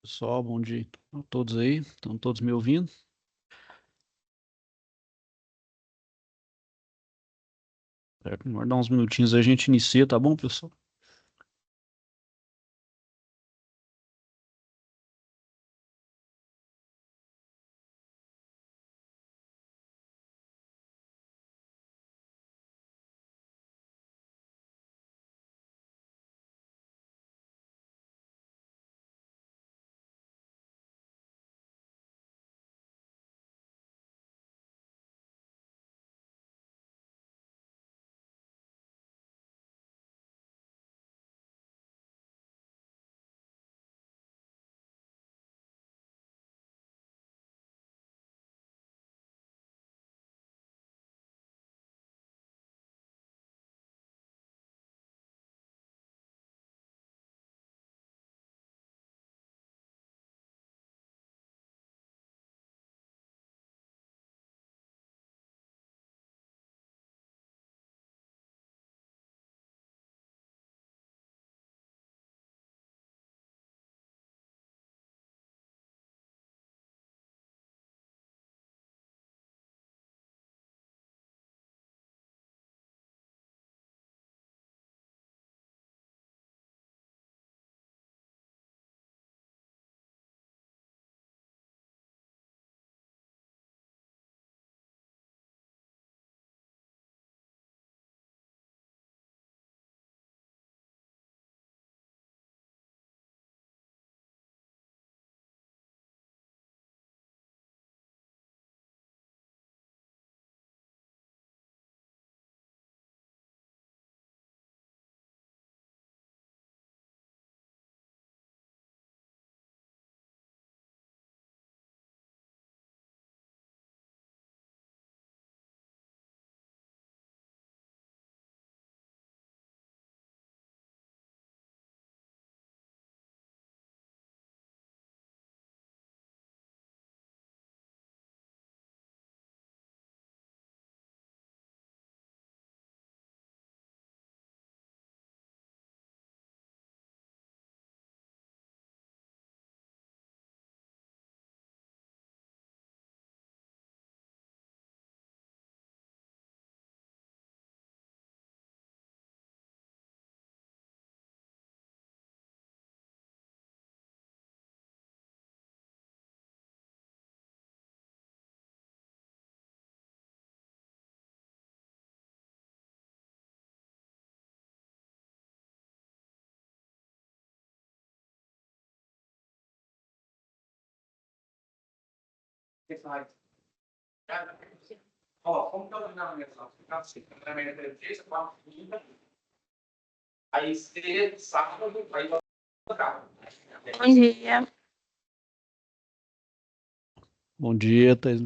Pessoal, bom dia a todos aí. Estão todos me ouvindo? Certo, vamos dar uns minutinhos aí, a gente inicia, tá bom, pessoal? Bom dia. Bom dia, Thais.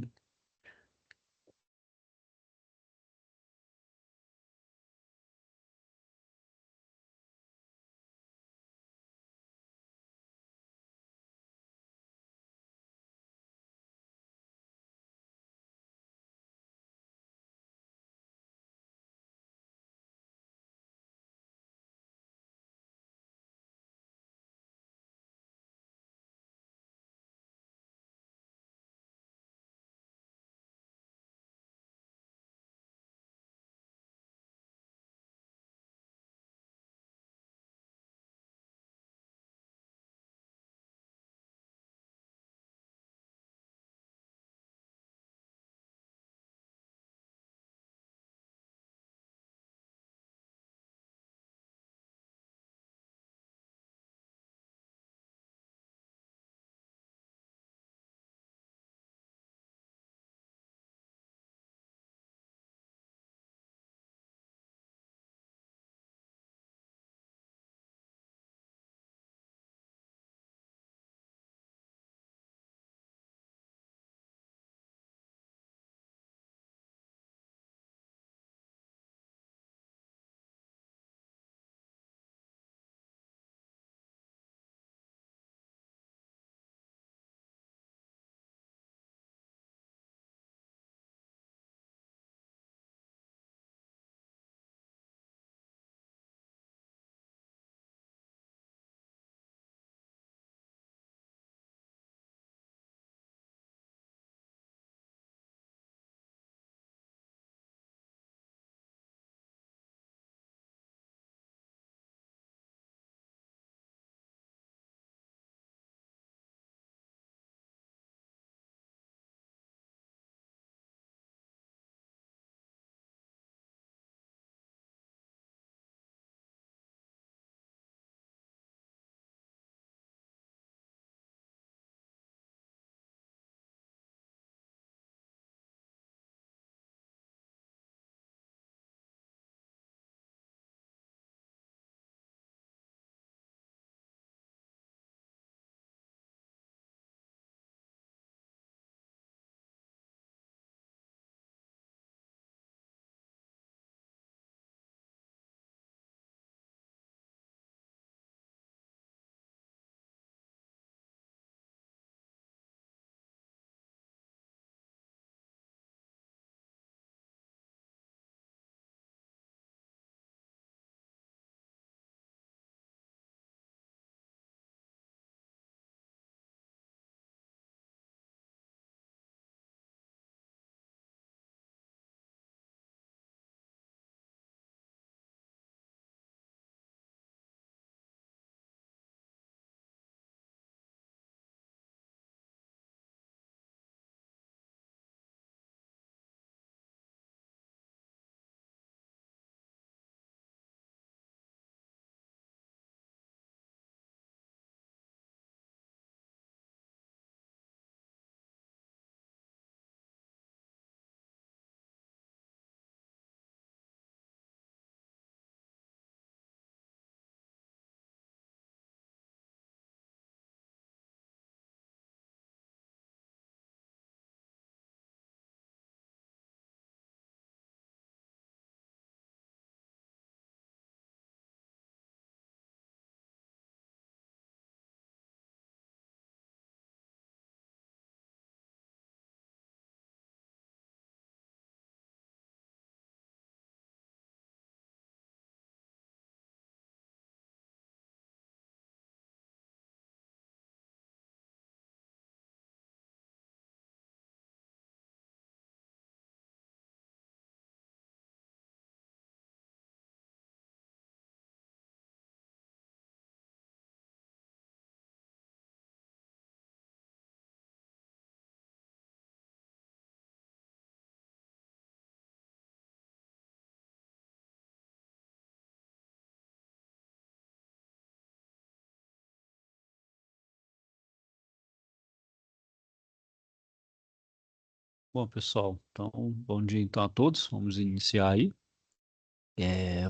Bom, pessoal, então, bom dia então a todos. Vamos iniciar aí.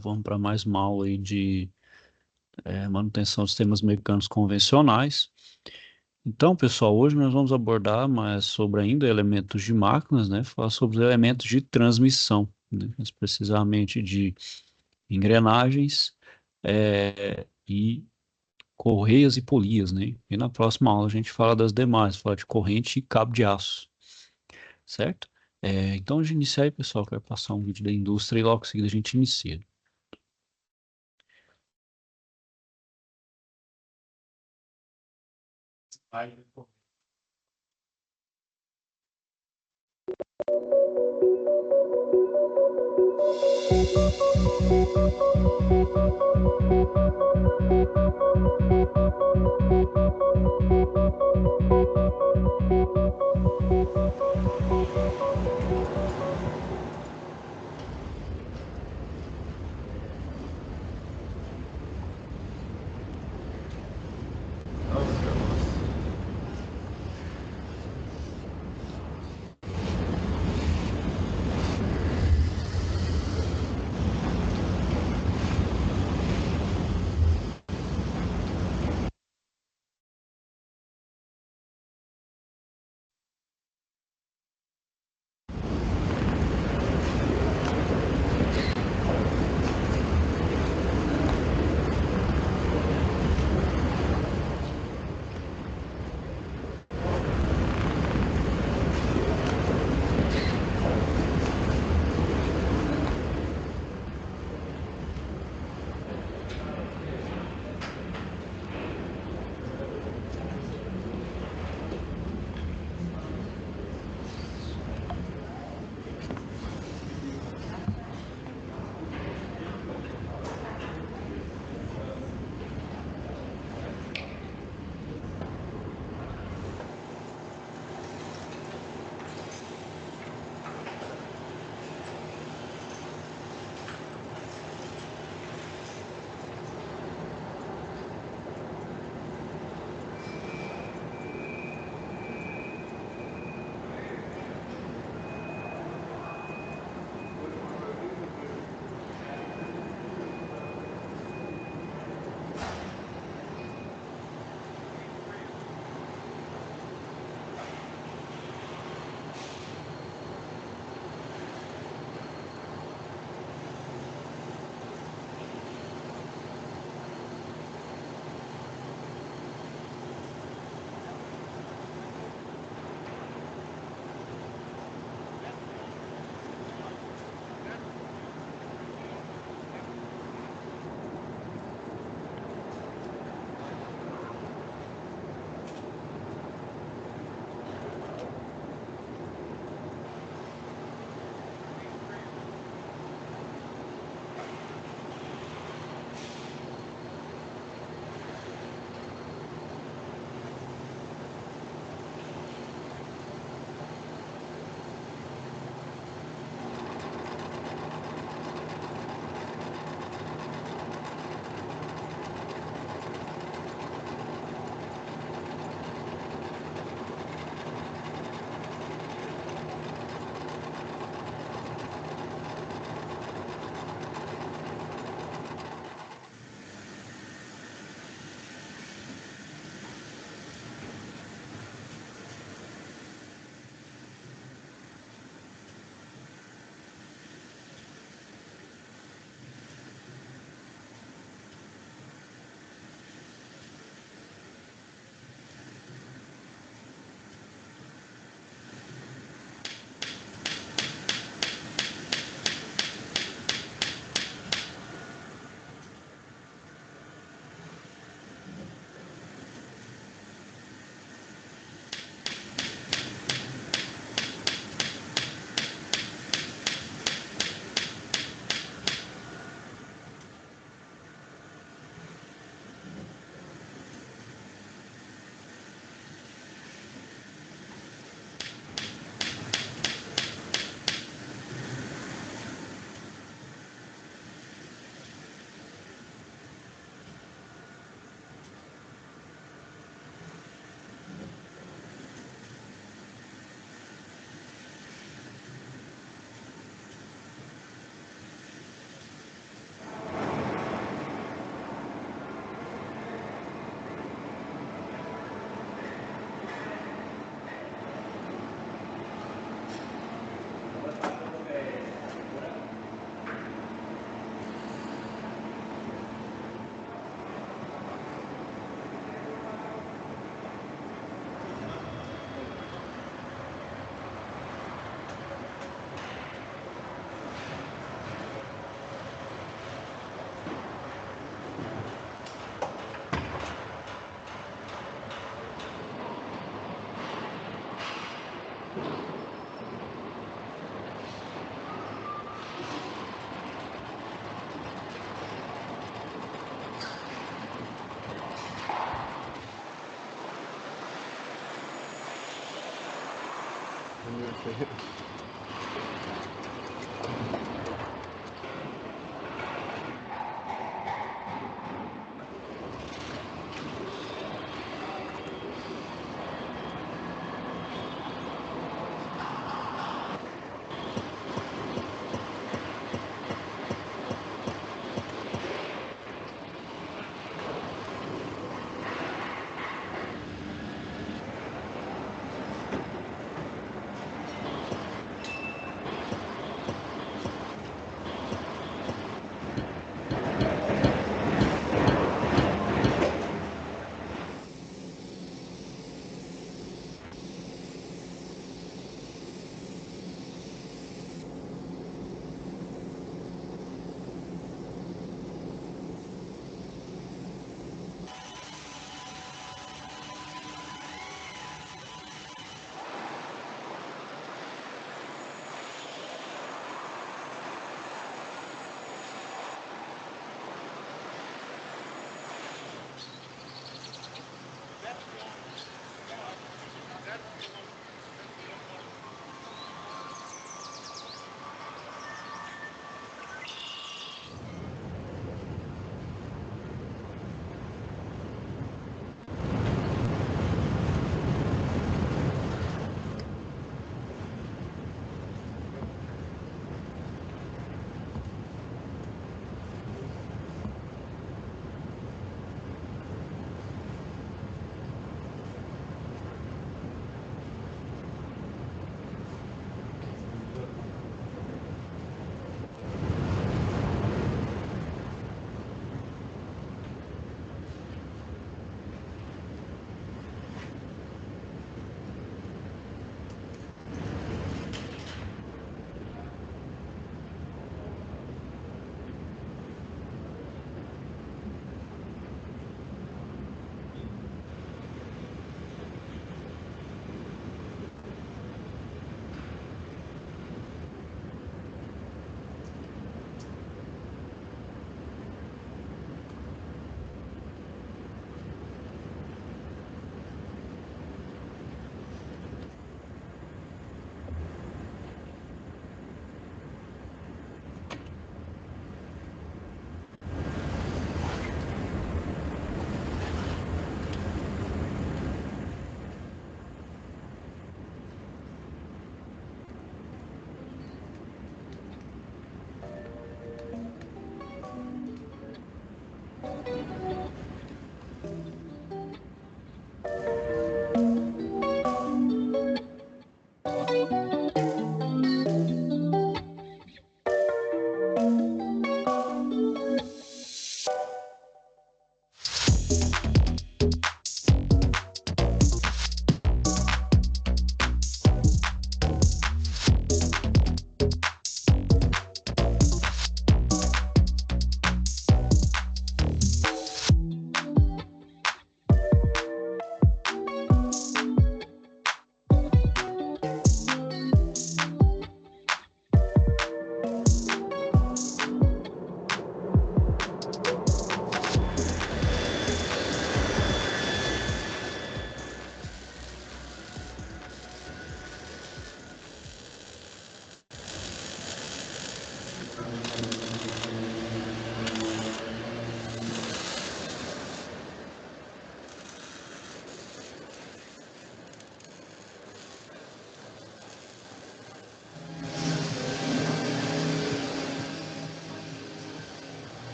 Vamos para mais uma aula aí de manutenção de sistemas mecânicos convencionais. Então, pessoal, hoje nós vamos abordar mais sobre ainda elementos de máquinas, né? Falar sobre os elementos de transmissão, né? Mais precisamente de engrenagens, e correias e polias, né? E na próxima aula a gente fala das demais, fala de corrente e cabo de aço. Certo? Então, de iniciar aí, pessoal, quero passar um vídeo da indústria e logo em seguida a gente inicia.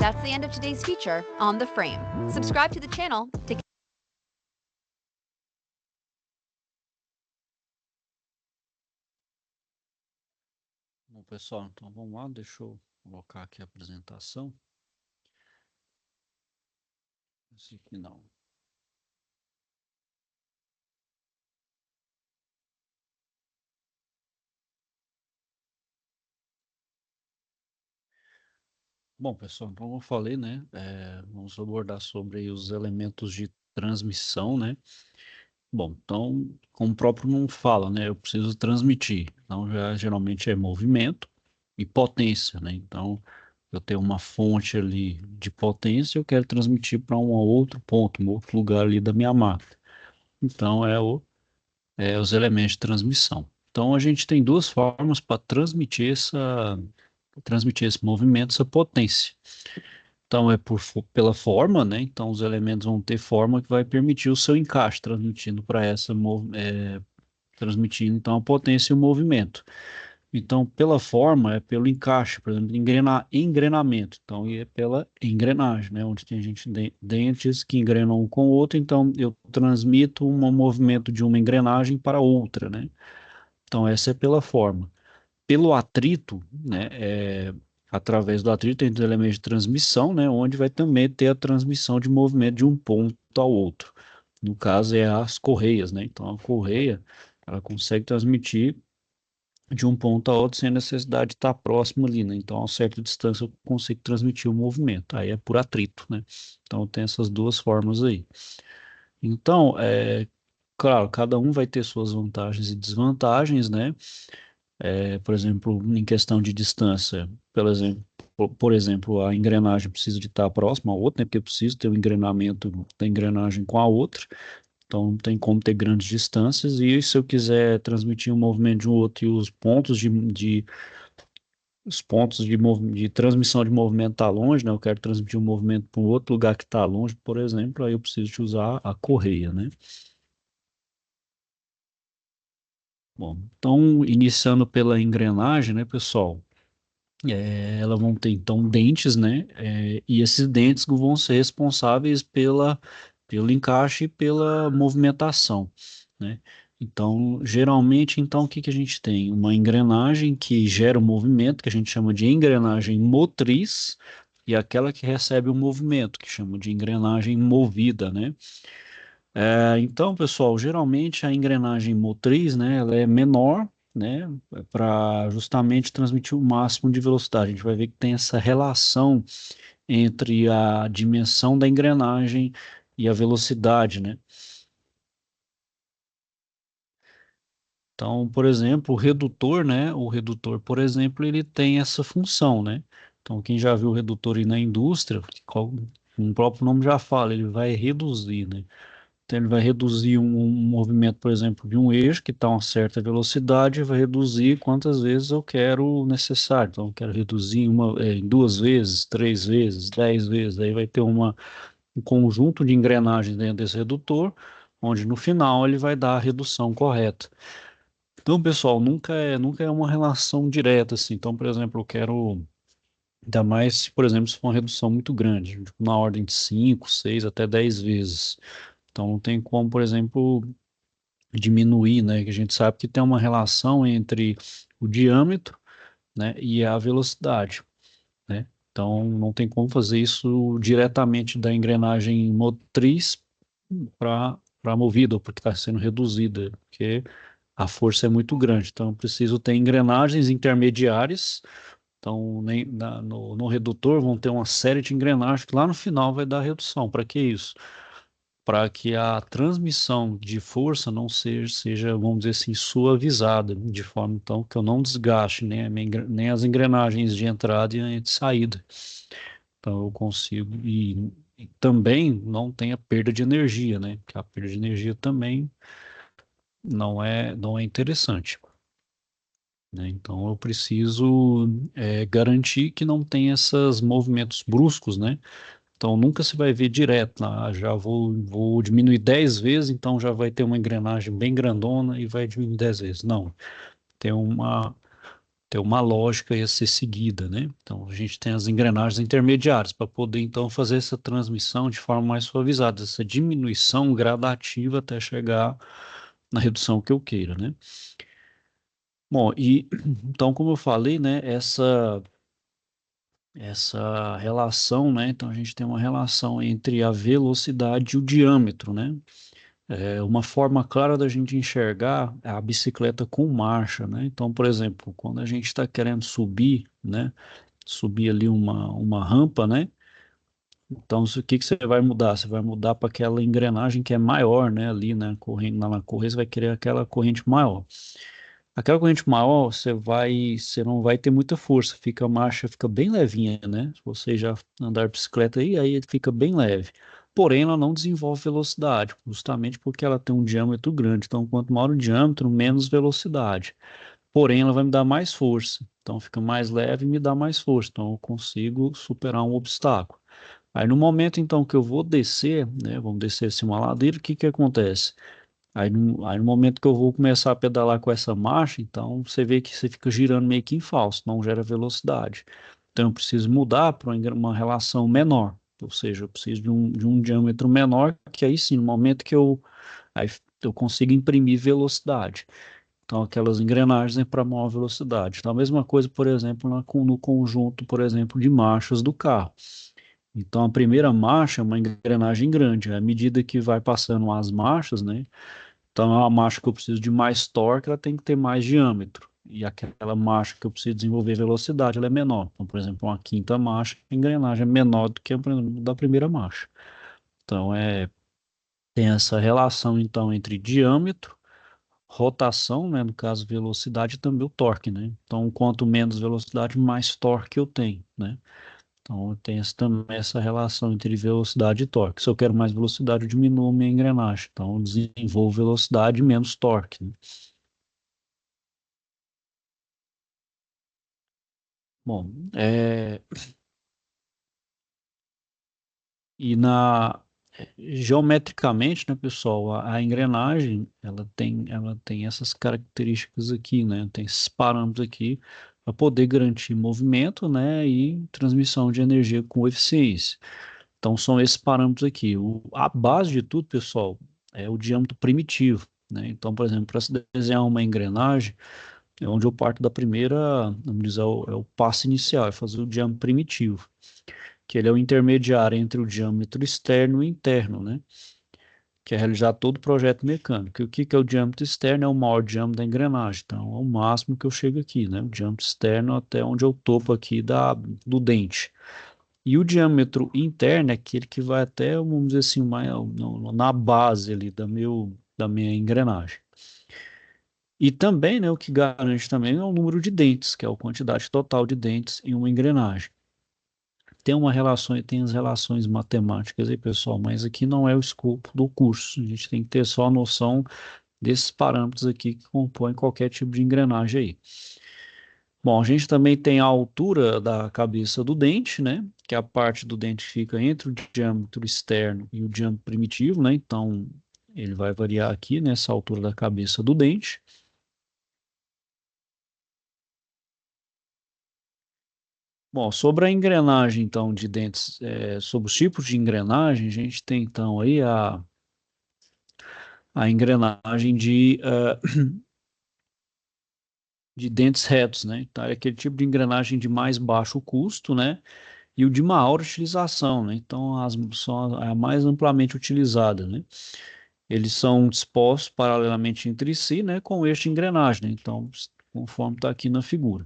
That's the end of today's feature on the frame. Subscribe to the channel to Bom, pessoal, então vamos lá, deixa eu colocar aqui a apresentação. Esse aqui não. Bom, pessoal, então como eu falei, né, vamos abordar sobre os elementos de transmissão, né? Bom, então, como o próprio nome fala, né, eu preciso transmitir. Então, já geralmente é movimento e potência, né? Então, eu tenho uma fonte ali de potência, eu quero transmitir para um outro ponto, um outro lugar ali da minha máquina. Então, os elementos de transmissão. Então, a gente tem duas formas para transmitir esse movimento, essa potência. Então, pela forma, né? Então, os elementos vão ter forma que vai permitir o seu encaixe, transmitindo então a potência e o movimento. Então, pela forma, é pelo encaixe, por exemplo, engrenamento. Então, e é pela engrenagem, né? Onde tem dentes que engrenam um com o outro. Então, eu transmito um movimento de uma engrenagem para outra, né? Então, essa é pela forma. Pelo atrito, né? Através do atrito entre os elementos de transmissão, né? Onde vai também ter a transmissão de movimento de um ponto ao outro. No caso, é as correias, né? Então, a correia, ela consegue transmitir de um ponto a outro sem necessidade de estar próximo ali, né? Então, a certa distância eu consigo transmitir o movimento. Aí é por atrito, né? Então, tem essas duas formas aí. Então, claro, cada um vai ter suas vantagens e desvantagens, né? Por exemplo, em questão de distância, por exemplo, a engrenagem precisa de estar próxima à outra, né? Porque eu preciso ter o engrenamento da engrenagem com a outra. Então, não tem como ter grandes distâncias. E se eu quiser transmitir um movimento de um outro e os pontos de transmissão de movimento está longe, né? Eu quero transmitir um movimento para um outro lugar que está longe, por exemplo, aí eu preciso de usar a correia, né? Bom, então, iniciando pela engrenagem, né, pessoal? Elas vão ter, então, dentes, né? E esses dentes vão ser responsáveis pelo encaixe e pela movimentação, né? Então, geralmente, então, o que que a gente tem? Uma engrenagem que gera o movimento, que a gente chama de engrenagem motriz, e aquela que recebe o movimento, que chama de engrenagem movida, né? Então, pessoal, geralmente a engrenagem motriz, né, ela é menor, né, para justamente transmitir o máximo de velocidade. A gente vai ver que tem essa relação entre a dimensão da engrenagem e a velocidade, né? Então, por exemplo, o redutor, né, o redutor, por exemplo, ele tem essa função, né? Então, quem já viu o redutor aí na indústria, como o próprio nome já fala, ele vai reduzir, né? Então, ele vai reduzir um movimento, por exemplo, de um eixo que está a uma certa velocidade, vai reduzir quantas vezes eu quero necessário. Então, eu quero reduzir em 2 vezes, 3 vezes, 10 vezes. Aí vai ter um conjunto de engrenagens dentro desse redutor, onde no final ele vai dar a redução correta. Então, pessoal, nunca é uma relação direta, assim. Então, por exemplo, eu quero, ainda mais, por exemplo, se for uma redução muito grande, tipo, na ordem de 5, 6 até 10 vezes. Então, não tem como, por exemplo, diminuir, né? Que a gente sabe que tem uma relação entre o diâmetro, né, e a velocidade, né? Então, não tem como fazer isso diretamente da engrenagem motriz para a movida, porque está sendo reduzida, porque a força é muito grande. Então, eu preciso ter engrenagens intermediárias. Então, no redutor vão ter uma série de engrenagens que lá no final vai dar redução. Para que isso? Para que a transmissão de força não seja, vamos dizer assim, suavizada, de forma então que eu não desgaste nem as engrenagens de entrada e de saída. Então eu consigo, e também não tem a perda de energia, né? Porque a perda de energia também não é interessante, né? Então eu preciso garantir que não tem esses movimentos bruscos, né? Então nunca se vai ver direto lá, já vou diminuir 10 vezes, então já vai ter uma engrenagem bem grandona e vai diminuir 10 vezes. Não, tem uma, tem uma lógica a ser seguida, né? Então a gente tem as engrenagens intermediárias para poder então fazer essa transmissão de forma mais suavizada, essa diminuição gradativa até chegar na redução que eu queira, né? Bom, e então como eu falei, né, essa relação, né? Então a gente tem uma relação entre a velocidade e o diâmetro, né? Uma forma clara da gente enxergar é a bicicleta com marcha, né? Então, por exemplo, quando a gente está querendo subir, né? Subir ali uma rampa, né? Então, o que que você vai mudar? Você vai mudar para aquela engrenagem que é maior, né? Ali na corrente, na correia, você vai querer aquela corrente maior. Aquela corrente maior, você não vai ter muita força, a marcha fica bem levinha, né? Se você já andar de bicicleta aí ele fica bem leve. Porém, ela não desenvolve velocidade, justamente porque ela tem um diâmetro grande. Então, quanto maior o diâmetro, menos velocidade. Porém, ela vai me dar mais força. Então, fica mais leve e me dá mais força. Então, eu consigo superar um obstáculo. Aí, no momento, então, que eu vou descer, né? Vamos descer assim uma ladeira, o que que acontece? Aí no momento que eu vou começar a pedalar com essa marcha, então você vê que você fica girando meio que em falso, não gera velocidade. Então eu preciso mudar para uma relação menor, ou seja, eu preciso de um diâmetro menor, que aí sim, no momento que aí eu consigo imprimir velocidade. Então aquelas engrenagens é para maior velocidade. Então a mesma coisa, por exemplo, no conjunto, por exemplo, de marchas do carro. Então a primeira marcha é uma engrenagem grande, à medida que vai passando as marchas, né? Então, a marcha que eu preciso de mais torque, ela tem que ter mais diâmetro. e aquela marcha que eu preciso desenvolver velocidade, ela é menor. Então, por exemplo, uma quinta marcha, a engrenagem é menor do que a da primeira marcha. Então, tem essa relação, então, entre diâmetro, rotação, né, no caso, velocidade e também o torque, né? Então, quanto menos velocidade, mais torque eu tenho, né? Então, tem também essa relação entre velocidade e torque. Se eu quero mais velocidade, eu diminuo minha engrenagem. Então, eu desenvolvo velocidade e menos torque, né? Bom, e geometricamente, né, pessoal, a engrenagem, ela tem essas características aqui, né? Tem esses parâmetros aqui para poder garantir movimento, né, e transmissão de energia com eficiência. Então, são esses parâmetros aqui. A base de tudo, pessoal, é o diâmetro primitivo, né? Então, por exemplo, para se desenhar uma engrenagem, é onde eu parto da primeira, vamos dizer, é o passo inicial, é fazer o diâmetro primitivo, que ele é o intermediário entre o diâmetro externo e interno, né? Que é realizar todo o projeto mecânico. E o que é o diâmetro externo? É o maior diâmetro da engrenagem. Então, é o máximo que eu chego aqui, né? O diâmetro externo até onde eu topo aqui do dente. E o diâmetro interno é aquele que vai até, vamos dizer assim, na base ali da minha engrenagem. E também, né, o que garante também é o número de dentes, que é a quantidade total de dentes em uma engrenagem. Tem as relações matemáticas aí, pessoal, mas aqui não é o escopo do curso. A gente tem que ter só a noção desses parâmetros aqui que compõem qualquer tipo de engrenagem aí. Bom, a gente também tem a altura da cabeça do dente, né? Que é a parte do dente que fica entre o diâmetro externo e o diâmetro primitivo, né? Então, ele vai variar aqui nessa altura da cabeça do dente. Bom, sobre a engrenagem, então, de dentes, sobre os tipos de engrenagem, a gente tem, então, aí a engrenagem de dentes retos, né? Então, é aquele tipo de engrenagem de mais baixo custo, né? E o de maior utilização, né? Então, são a mais amplamente utilizada, né? Eles são dispostos paralelamente entre si, né? Com o eixo de engrenagem, né? Então, conforme está aqui na figura.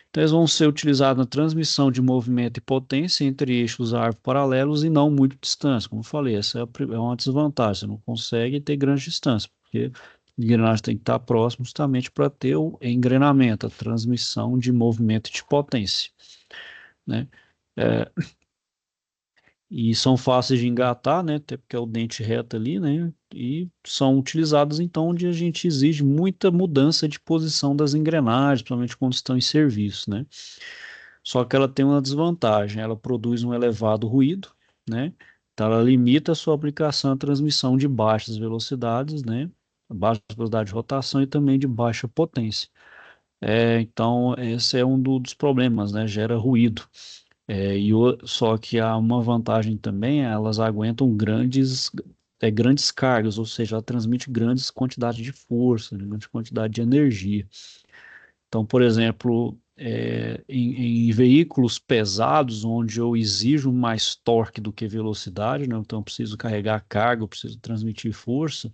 Então, eles vão ser utilizados na transmissão de movimento e potência entre eixos árvores paralelos e não muito distantes. Como eu falei, essa é uma desvantagem. Você não consegue ter grande distância, porque a engrenagem tem que estar próximo justamente para ter o engrenamento, a transmissão de movimento e de potência, né? É, e são fáceis de engatar, né? Até porque é o dente reto ali, né? E são utilizados então onde a gente exige muita mudança de posição das engrenagens, principalmente quando estão em serviço, né? Só que ela tem uma desvantagem, ela produz um elevado ruído, né? Então ela limita a sua aplicação à transmissão de baixas velocidades, né? Baixa velocidade de rotação e também de baixa potência. Então esse é um dos problemas, né? Gera ruído. Só que há uma vantagem também, elas aguentam grandes cargas, ou seja, ela transmite grandes quantidades de força, né, grande quantidade de energia. Então, por exemplo, em veículos pesados, onde eu exijo mais torque do que velocidade, né, então eu preciso carregar carga, eu preciso transmitir força,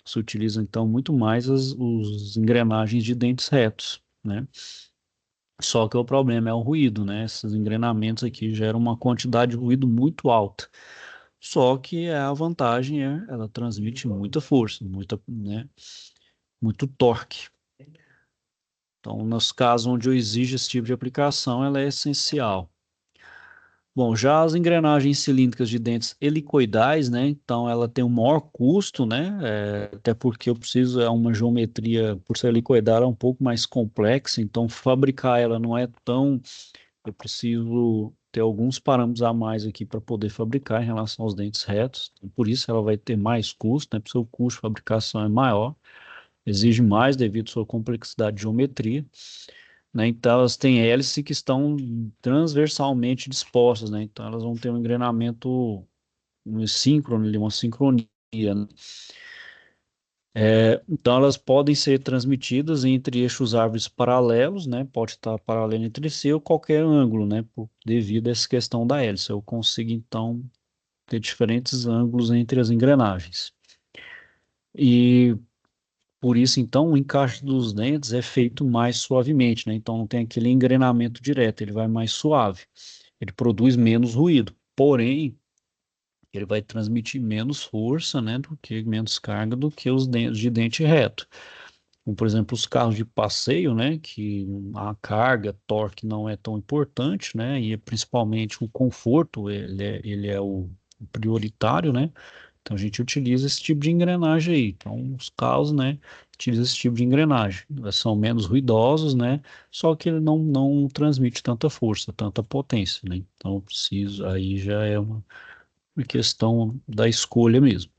se utiliza então muito mais os engrenagens de dentes retos, né? Só que o problema é o ruído, né? Esses engrenamentos aqui geram uma quantidade de ruído muito alta. Só que a vantagem ela transmite muita força, né? Muito torque. Então, nos casos onde eu exijo esse tipo de aplicação, ela é essencial. Bom, já as engrenagens cilíndricas de dentes helicoidais, né? Então, ela tem um maior custo, né? Até porque uma geometria, por ser helicoidal, é um pouco mais complexa. Então, fabricar ela não é tão. Eu preciso ter alguns parâmetros a mais aqui para poder fabricar em relação aos dentes retos. Por isso, ela vai ter mais custo, né? Porque o seu custo de fabricação é maior, exige mais devido à sua complexidade de geometria, né? Então, elas têm hélices que estão transversalmente dispostas, né? Então, elas vão ter um engrenamento um síncrono, uma sincronia, né? Então, elas podem ser transmitidas entre eixos árvores paralelos, né? Pode estar paralelo entre si ou qualquer ângulo, né? Devido a essa questão da hélice. Eu consigo, então, ter diferentes ângulos entre as engrenagens. E Por isso, então, o encaixe dos dentes é feito mais suavemente, né? Então, não tem aquele engrenamento direto, ele vai mais suave. Ele produz menos ruído. Porém, ele vai transmitir menos força, né, do que menos carga do que os dentes de dente reto. Como, por exemplo, os carros de passeio, né, que a carga, torque não é tão importante, né, e principalmente o conforto, ele é o prioritário, né, então a gente utiliza esse tipo de engrenagem aí. Então, os carros, né, utilizam esse tipo de engrenagem. Eles são menos ruidosos, né, só que ele não transmite tanta força, tanta potência, né, então preciso, aí já é uma questão da escolha mesmo.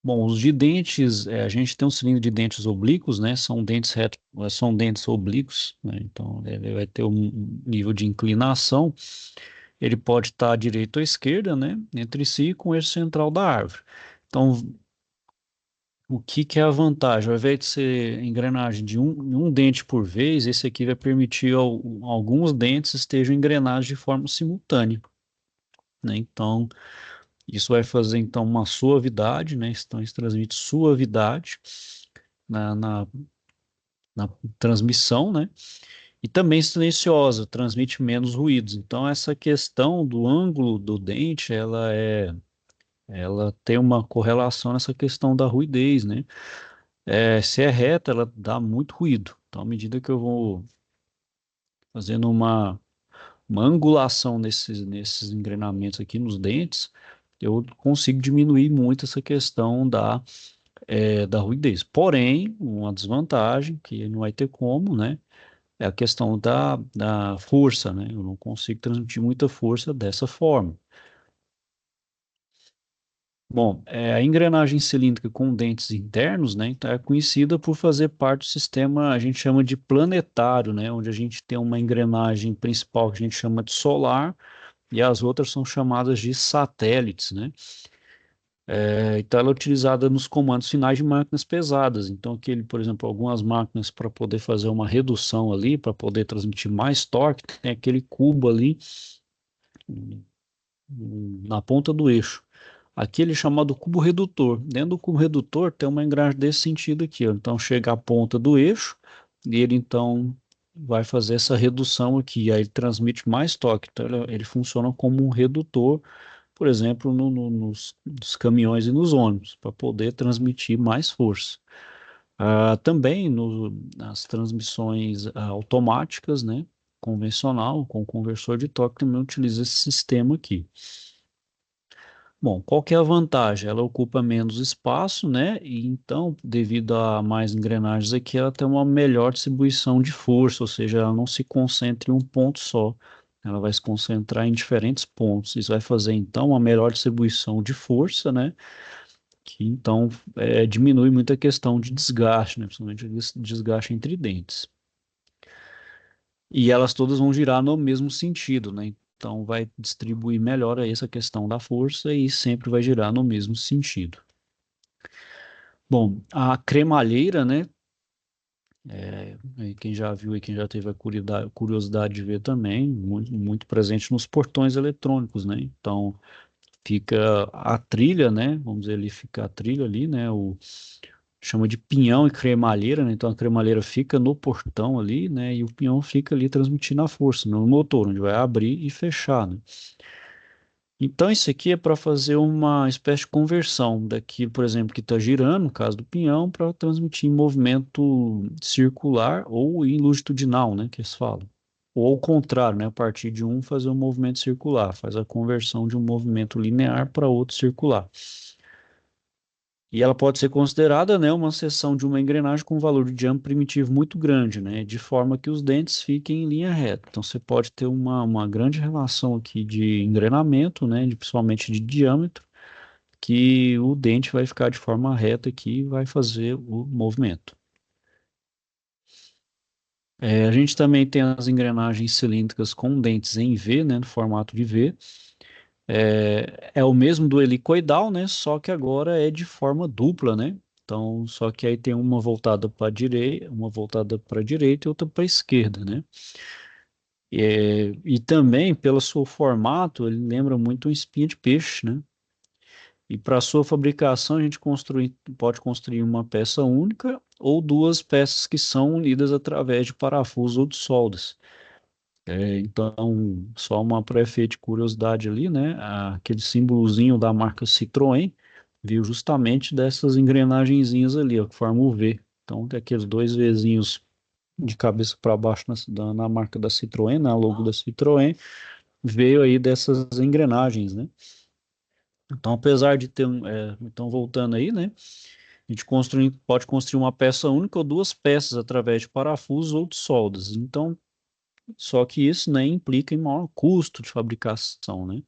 Bom, os de dentes, a gente tem um cilindro de dentes oblíquos, né? São dentes reto, são dentes oblíquos, né? Então ele vai ter um nível de inclinação. Ele pode estar à direita ou à esquerda, né? Entre si com o eixo central da árvore. Então, o que que é a vantagem? Ao invés de ser engrenagem de um dente por vez, esse aqui vai permitir alguns dentes estejam engrenados de forma simultânea, né? Então, isso vai fazer então uma suavidade, né? Então isso transmite suavidade na, na, na transmissão, né? E também silenciosa, transmite menos ruídos. Então essa questão do ângulo do dente, ela tem uma correlação nessa questão da ruidez, né? Se é reta, ela dá muito ruído. Então à medida que eu vou fazendo uma angulação nesses engrenamentos aqui nos dentes, eu consigo diminuir muito essa questão da ruidez. Porém, uma desvantagem, que não vai ter como, né? É a questão da força, né? Eu não consigo transmitir muita força dessa forma. Bom, a engrenagem cilíndrica com dentes internos, né? Então é conhecida por fazer parte do sistema, a gente chama de planetário, né? Onde a gente tem uma engrenagem principal que a gente chama de solar e as outras são chamadas de satélites, né? Então, ela é utilizada nos comandos finais de máquinas pesadas. Então, aquele, por exemplo, algumas máquinas para poder fazer uma redução ali, para poder transmitir mais torque, tem aquele cubo ali na ponta do eixo. Aquele chamado cubo redutor. Dentro do cubo redutor tem uma engrenagem desse sentido aqui, ó. Então, chega à ponta do eixo e ele então vai fazer essa redução aqui. Aí ele transmite mais torque. Então, ele funciona como um redutor, por exemplo, nos caminhões e nos ônibus, para poder transmitir mais força. Também nas transmissões automáticas, né, convencional, com conversor de torque, também utiliza esse sistema aqui. Bom, qual que é a vantagem? Ela ocupa menos espaço, né? E então, devido a mais engrenagens aqui, ela tem uma melhor distribuição de força, ou seja, ela não se concentra em um ponto só. Ela vai se concentrar em diferentes pontos. Isso vai fazer, então, uma melhor distribuição de força, né? Que, então, diminui muito a questão de desgaste, né? Principalmente desgaste entre dentes. E elas todas vão girar no mesmo sentido, né? Então vai distribuir melhor aí essa questão da força e sempre vai girar no mesmo sentido. Bom, a cremalheira, né? Quem já viu e quem já teve a curiosidade de ver também, muito, muito presente nos portões eletrônicos, né? Então fica a trilha, né? Vamos dizer ali, fica a trilha ali, né? Chama de pinhão e cremalheira, né? Então a cremalheira fica no portão ali, né? E o pinhão fica ali transmitindo a força no motor, onde vai abrir e fechar, né? Então isso aqui é para fazer uma espécie de conversão daquilo, por exemplo, que está girando, no caso do pinhão, para transmitir em movimento circular ou em longitudinal, né? Que eles falam. Ou ao contrário, né? A partir de um fazer um movimento circular, faz a conversão de um movimento linear para outro circular. E ela pode ser considerada, né, uma seção de uma engrenagem com um valor de diâmetro primitivo muito grande, né, de forma que os dentes fiquem em linha reta. Então você pode ter uma grande relação aqui de engrenamento, né, principalmente de diâmetro, que o dente vai ficar de forma reta aqui e vai fazer o movimento. A gente também tem as engrenagens cilíndricas com dentes em V, né, no formato de V. É o mesmo do helicoidal, né? Só que agora é de forma dupla, né? Então, só que aí tem uma voltada para a direita, uma voltada para a direita e outra para a esquerda, né? E também, pelo seu formato, ele lembra muito um espinha de peixe, né? E para sua fabricação, a gente pode construir uma peça única ou duas peças que são unidas através de parafusos ou de soldas. Então, só uma para efeito de curiosidade ali, né? Aquele símbolozinho da marca Citroën veio justamente dessas engrenagenzinhas ali, ó, que formam o V. Então, tem aqueles dois Vzinhos de cabeça para baixo na marca da Citroën, na logo da Citroën, veio aí dessas engrenagens, né? Então, apesar de ter, então voltando aí, né? A gente pode construir uma peça única ou duas peças através de parafusos ou de soldas. Então, só que isso, né, implica em maior custo de fabricação, né?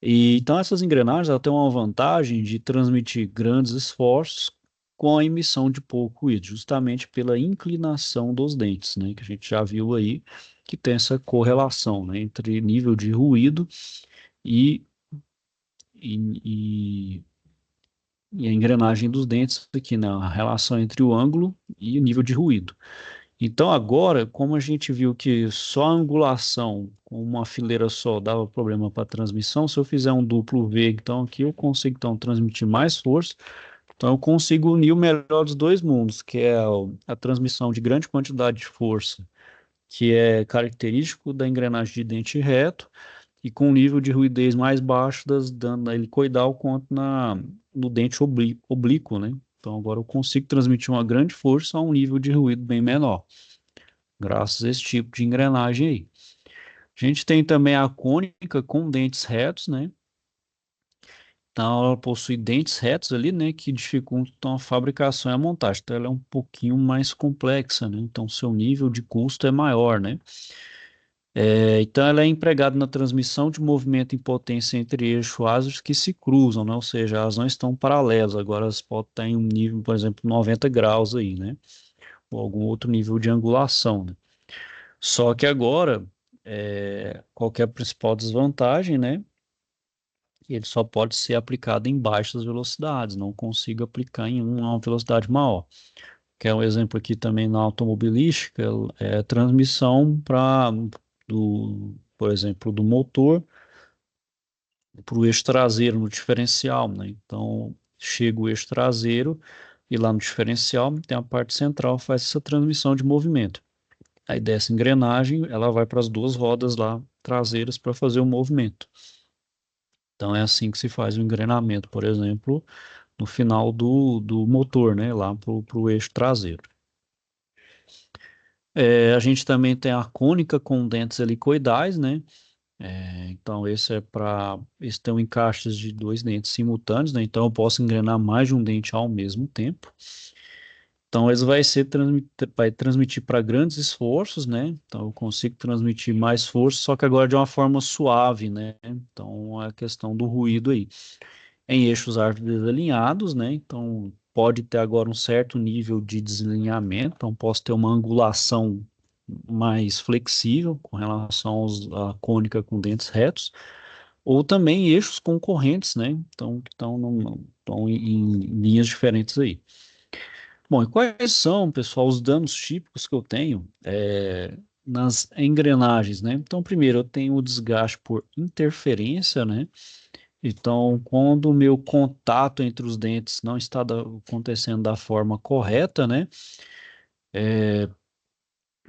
E então essas engrenagens ela têm uma vantagem de transmitir grandes esforços com a emissão de pouco ruído, justamente pela inclinação dos dentes, né? Que a gente já viu aí que tem essa correlação, né, entre nível de ruído e, e, e a engrenagem dos dentes aqui, né? A relação entre o ângulo e o nível de ruído. Então, agora, como a gente viu que só a angulação com uma fileira só dava problema para transmissão, se eu fizer um duplo V, então aqui eu consigo então transmitir mais força. Então, eu consigo unir o melhor dos dois mundos, que é a transmissão de grande quantidade de força, que é característico da engrenagem de dente reto, e com um nível de ruidez mais baixo tanto na helicoidal quanto no dente oblíquo, né? Então, agora eu consigo transmitir uma grande força a um nível de ruído bem menor, graças a esse tipo de engrenagem aí. A gente tem também a cônica com dentes retos, né? Então, ela possui dentes retos ali, né, que dificultam a fabricação e a montagem. Então, ela é um pouquinho mais complexa, né? Então, seu nível de custo é maior, né? Então, ela é empregada na transmissão de movimento em potência entre eixos áseos que se cruzam, né? Ou seja, elas não estão paralelas. Agora, elas podem estar em um nível, por exemplo, 90 graus aí, né? Ou algum outro nível de angulação, né? Só que agora, qual que é a principal desvantagem, né? Ele só pode ser aplicado em baixas velocidades, não consigo aplicar em uma velocidade maior. Que é um exemplo aqui também na automobilística, transmissão por exemplo, do motor para o eixo traseiro no diferencial, né? Então, chega o eixo traseiro e lá no diferencial tem a parte central, faz essa transmissão de movimento. Aí dessa engrenagem, ela vai para as duas rodas lá traseiras para fazer o movimento. Então é assim que se faz o engrenamento, por exemplo, no final do motor, né, lá para o eixo traseiro. A gente também tem a cônica com dentes helicoidais, né? Então esse tem um encaixes de dois dentes simultâneos, né? Então eu posso engrenar mais de um dente ao mesmo tempo. Então, eles vai transmitir para grandes esforços, né? Então, eu consigo transmitir mais força, só que agora de uma forma suave, né? Então, é a questão do ruído aí. Em eixos árvores desalinhados, né? Então, pode ter agora um certo nível de desalinhamento, então posso ter uma angulação mais flexível com relação à cônica com dentes retos, ou também eixos concorrentes, né? Então, que estão em linhas diferentes aí. Bom, e quais são, pessoal, os danos típicos que eu tenho nas engrenagens, né? Então, primeiro, eu tenho o desgaste por interferência, né? Então, quando o meu contato entre os dentes não está acontecendo da forma correta, né?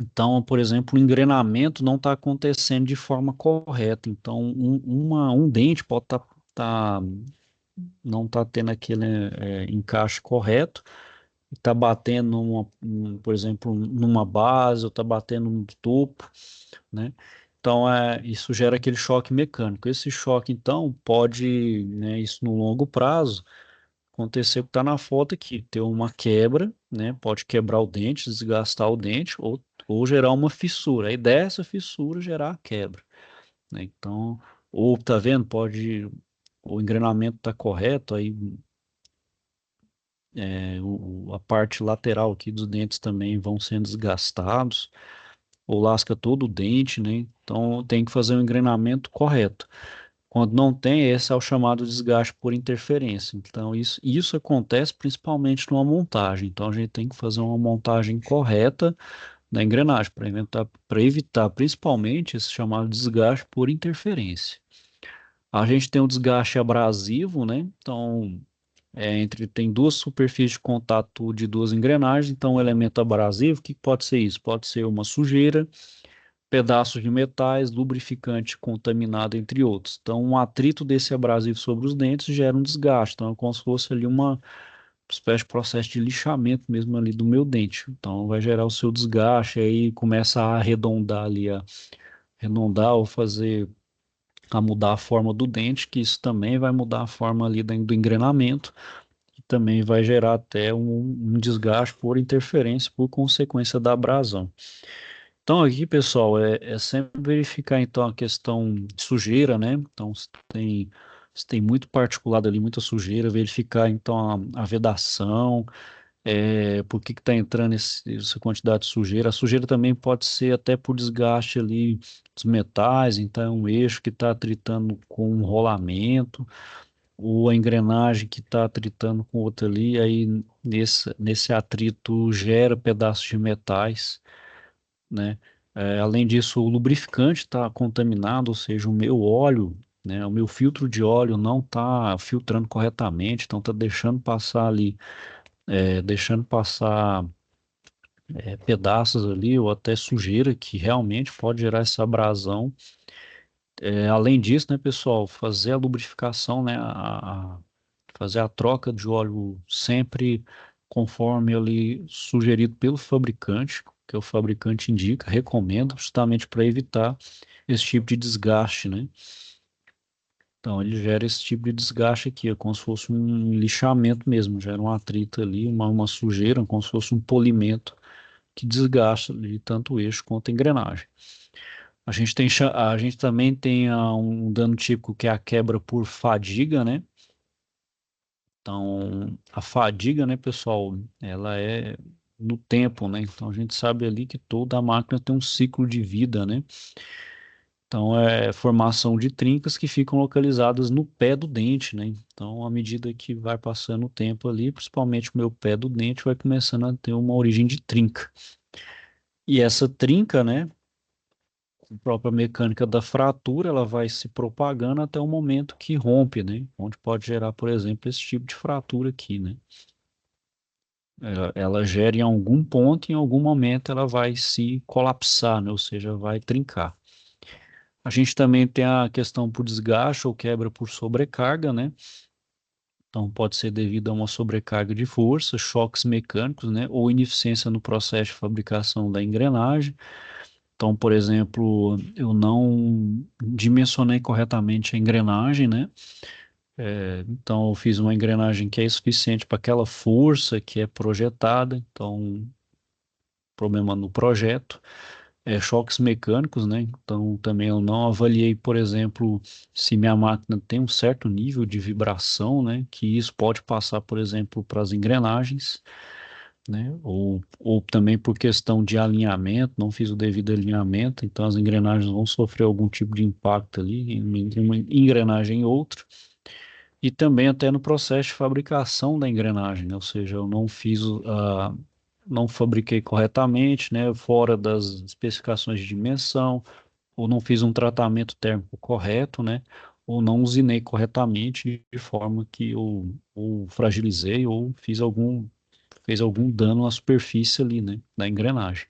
Então, por exemplo, o engrenamento não está acontecendo de forma correta. Então, um dente pode não tá tendo aquele encaixe correto, está batendo por exemplo, numa base, ou está batendo no topo, né? Então, isso gera aquele choque mecânico. Esse choque, então, pode, né, isso no longo prazo, acontecer o que está na foto aqui, ter uma quebra, né? Pode quebrar o dente, desgastar o dente, ou gerar uma fissura. Aí dessa fissura gerar a quebra, né? Então, ou tá vendo, o engrenamento está correto, aí a parte lateral aqui dos dentes também vão sendo desgastados, ou lasca todo o dente, né? Então tem que fazer o engrenamento correto. Quando não tem, esse é o chamado desgaste por interferência. Então isso acontece principalmente numa montagem. Então a gente tem que fazer uma montagem correta da engrenagem para evitar principalmente esse chamado desgaste por interferência. A gente tem um desgaste abrasivo, né? Então, tem duas superfícies de contato de duas engrenagens, então, um elemento abrasivo, o que pode ser isso? Pode ser uma sujeira, pedaços de metais, lubrificante contaminado, entre outros. Então, um atrito desse abrasivo sobre os dentes gera um desgaste. Então, é como se fosse ali uma espécie de processo de lixamento mesmo ali do meu dente. Então, vai gerar o seu desgaste, aí começa a arredondar ali, a arredondar ou fazer a mudar a forma do dente, que isso também vai mudar a forma ali do engrenamento, e também vai gerar até um desgaste por interferência, por consequência da abrasão. Então aqui, pessoal, é sempre verificar então a questão de sujeira, né? Então se tem muito particulado ali, muita sujeira, verificar então a vedação, por que está entrando essa quantidade de sujeira. A sujeira também pode ser até por desgaste ali dos metais, então é um eixo que está atritando com um rolamento, ou a engrenagem que está atritando com outra ali, aí nesse atrito gera pedaços de metais, né? Além disso, o lubrificante está contaminado, ou seja, o meu óleo, né, o meu filtro de óleo não está filtrando corretamente, então está deixando passar ali, deixando passar pedaços ali ou até sujeira que realmente pode gerar essa abrasão. Além disso, né, pessoal, fazer a lubrificação, né, fazer a troca de óleo sempre conforme ali sugerido pelo fabricante, que o fabricante indica, recomenda, justamente para evitar esse tipo de desgaste, né? Então ele gera esse tipo de desgaste aqui, é como se fosse um lixamento mesmo, gera um atrito ali, uma sujeira, como se fosse um polimento que desgasta ali tanto o eixo quanto a engrenagem. A gente também tem um dano típico que é a quebra por fadiga, né? Então, a fadiga, né, pessoal, ela é no tempo, né? Então, a gente sabe ali que toda a máquina tem um ciclo de vida, né? Então, é formação de trincas que ficam localizadas no pé do dente, né? Então, à medida que vai passando o tempo ali, principalmente o meu pé do dente vai começando a ter uma origem de trinca. E essa trinca, né, a própria mecânica da fratura, ela vai se propagando até o momento que rompe, né? Onde pode gerar, por exemplo, esse tipo de fratura aqui, né? Ela gera em algum ponto, em algum momento ela vai se colapsar, né? Ou seja, vai trincar. A gente também tem a questão por desgaste ou quebra por sobrecarga, né? Então pode ser devido a uma sobrecarga de força, choques mecânicos, né? Ou ineficiência no processo de fabricação da engrenagem. Então, por exemplo, eu não dimensionei corretamente a engrenagem, né? Então, eu fiz uma engrenagem que é suficiente para aquela força que é projetada. Então, problema no projeto. Choques mecânicos, né? Então, também eu não avaliei, por exemplo, se minha máquina tem um certo nível de vibração, né? Que isso pode passar, por exemplo, para as engrenagens, né? Ou também por questão de alinhamento, não fiz o devido alinhamento, então as engrenagens vão sofrer algum tipo de impacto ali entre uma engrenagem e outra. E também até no processo de fabricação da engrenagem, né? Ou seja, eu não não fabriquei corretamente, né? Fora das especificações de dimensão, ou não fiz um tratamento térmico correto, né? Ou não usinei corretamente de forma que eu ou fragilizei ou fez algum dano à superfície ali, né? Da engrenagem.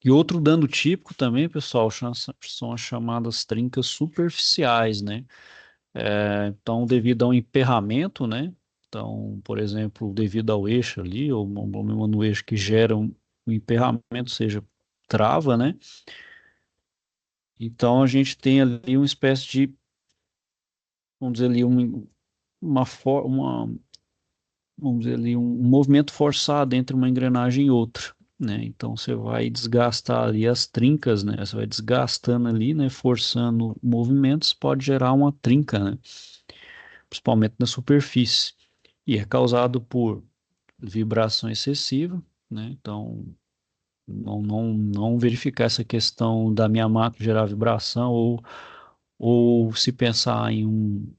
E outro dano típico também, pessoal, são as chamadas trincas superficiais, né? Então, devido ao emperramento, né? Então, por exemplo, devido ao eixo ali, ou um problema no eixo que gera um emperramento, seja trava, né? Então, a gente tem ali uma espécie de, vamos dizer ali, vamos dizer ali, um movimento forçado entre uma engrenagem e outra, né? Então, você vai desgastar ali as trincas, né? Você vai desgastando ali, né? Forçando movimentos, pode gerar uma trinca, né? Principalmente na superfície. E é causado por vibração excessiva, né? Então, não verificar essa questão da minha máquina gerar vibração ou se pensar em um